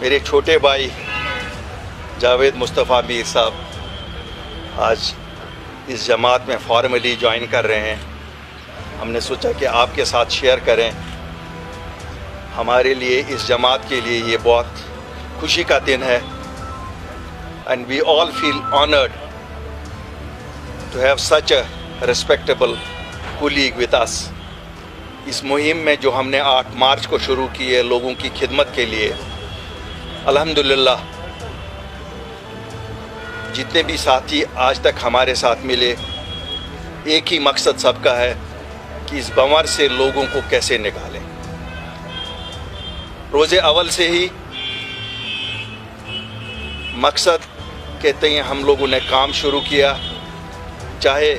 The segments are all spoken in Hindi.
मेरे छोटे भाई जावेद मुस्तफ़ा मीर साहब आज इस जमात में फॉर्मली ज्वाइन कर रहे हैं। हमने सोचा कि आपके साथ शेयर करें। हमारे लिए, इस जमात के लिए ये बहुत खुशी का दिन है and we all feel honoured to have such a respectable colleague with us. इस मुहिम में जो हमने 8 मार्च को शुरू की है लोगों की खिदमत के लिए, अल्हम्दुलिल्लाह जितने भी साथी आज तक हमारे साथ मिले, एक ही मकसद सबका है कि इस बंवर से लोगों को कैसे निकालें। रोज़े अव्वल से ही मकसद के तय हम लोगों ने काम शुरू किया। चाहे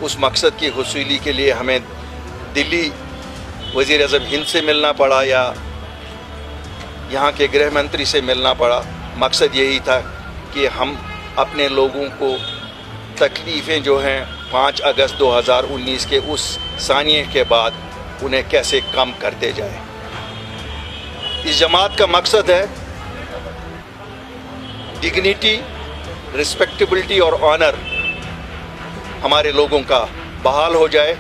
उस मकसद की हुसूली के लिए हमें दिल्ली वज़ीर आज़म हिंद से मिलना पड़ा या यहाँ के गृह मंत्री से मिलना पड़ा, मकसद यही था कि हम अपने लोगों को तकलीफ़ें जो हैं 5 अगस्त 2019 के उस सानिये के बाद उन्हें कैसे कम करते जाए। इस जमात का मकसद है डिग्निटी, रिस्पेक्टेबिलिटी और ऑनर हमारे लोगों का बहाल हो जाए।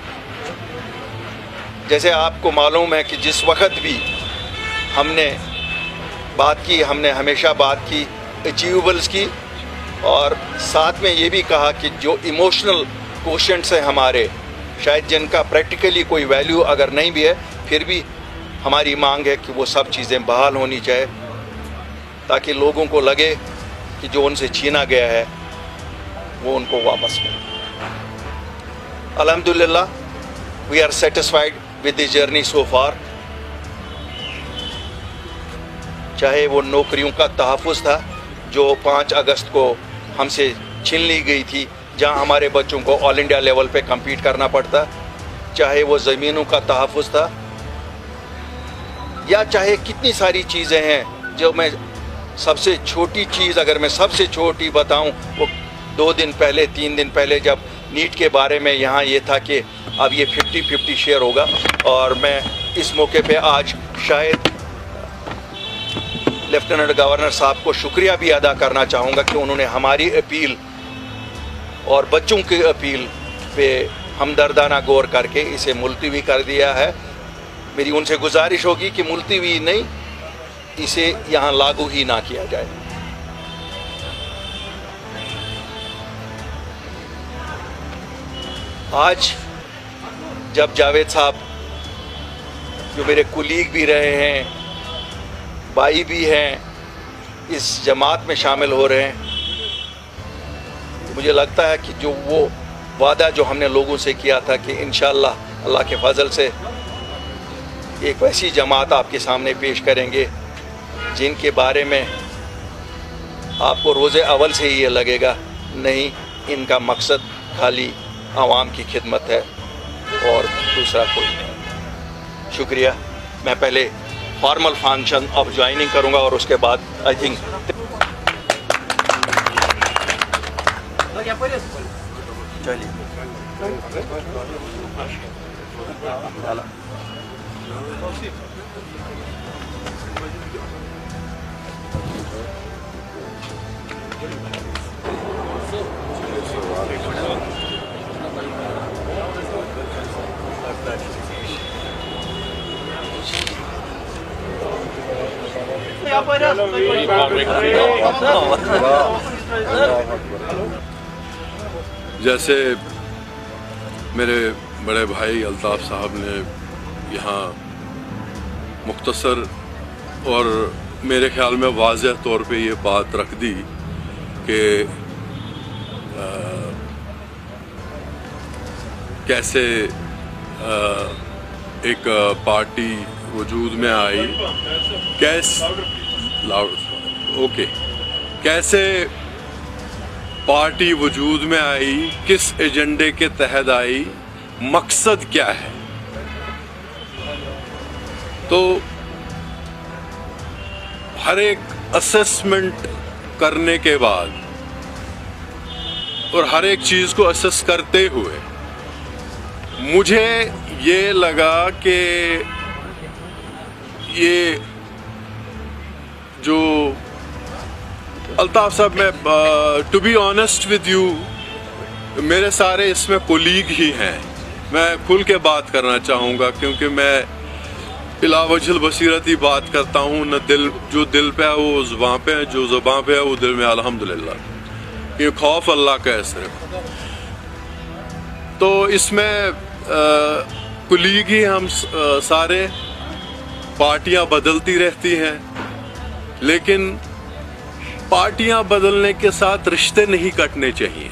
जैसे आपको मालूम है कि जिस वक्त भी हमने बात की, हमने हमेशा बात की अचीवेबल्स की और साथ में ये भी कहा कि जो इमोशनल कोशेंट्स हैं हमारे, शायद जिनका प्रैक्टिकली कोई वैल्यू अगर नहीं भी है, फिर भी हमारी मांग है कि वो सब चीज़ें बहाल होनी चाहिए ताकि लोगों को लगे कि जो उनसे छीना गया है वो उनको वापस मिले। अल्हम्दुलिल्लाह we are satisfied with the journey so far. चाहे वो नौकरियों का तहफ़्फ़ुज़ था जो 5 अगस्त को हमसे छीन ली गई थी, जहां हमारे बच्चों को ऑल इंडिया लेवल पे कम्पीट करना पड़ता, चाहे वो ज़मीनों का तहफ़्फ़ुज़ था, या चाहे कितनी सारी चीज़ें हैं। जो मैं सबसे छोटी चीज़, अगर मैं सबसे छोटी बताऊं, वो 2 दिन पहले 3 दिन पहले जब नीट के बारे में यहाँ ये था कि अब ये 50-50 शेयर होगा, और मैं इस मौके पे आज शायद लेफ्टिनेंट गवर्नर साहब को शुक्रिया भी अदा करना चाहूँगा कि उन्होंने हमारी अपील और बच्चों की अपील पे हमदर्दाना गौर करके इसे मुलतवी कर दिया है। मेरी उनसे गुजारिश होगी कि मुलतवी नहीं, इसे यहाँ लागू ही ना किया जाए। आज जब जावेद साहब जो मेरे कुलीग भी रहे हैं, भाई भी हैं, इस जमात में शामिल हो रहे हैं, तो मुझे लगता है कि जो वो वादा जो हमने लोगों से किया था कि इंशाअल्लाह अल्लाह के फजल से एक वैसी जमात आपके सामने पेश करेंगे जिनके बारे में आपको रोज़े अव्वल से ही ये लगेगा नहीं, इनका मकसद खाली आवाम की खिदमत है और दूसरा कोई नहीं। शुक्रिया। मैं पहले फॉर्मल फंक्शन ऑफ ज्वाइनिंग करूंगा और उसके बाद आई थिंक चलिए जैसे मेरे बड़े भाई अल्ताफ़ साहब ने यहाँ मुख्तसर और मेरे ख्याल में वाज़ेह तौर पे ये बात रख दी कि कैसे एक पार्टी वजूद में आई, कैसे पार्टी वजूद में आई, किस एजेंडे के तहत आई, मकसद क्या है। तो हर एक असेसमेंट करने के बाद और हर एक चीज़ को असेस करते हुए मुझे ये लगा कि ये जो अल्ताफ साहब, मैं to be honest with you, मेरे सारे इसमें कोलीग ही हैं। मैं खुल के बात करना चाहूँगा क्योंकि मैं इलावजल बसीरत ही बात करता हूँ। न दिल, जो दिल पे है वो ज़ुबान पे है, जो ज़ुबान पे है वो दिल में। अल्हम्दुलिल्लाह, ये खौफ अल्लाह का है सिर्फ। तो इसमें कुलीग ही हम सारे, पार्टियां बदलती रहती हैं, लेकिन पार्टियां बदलने के साथ रिश्ते नहीं कटने चाहिए।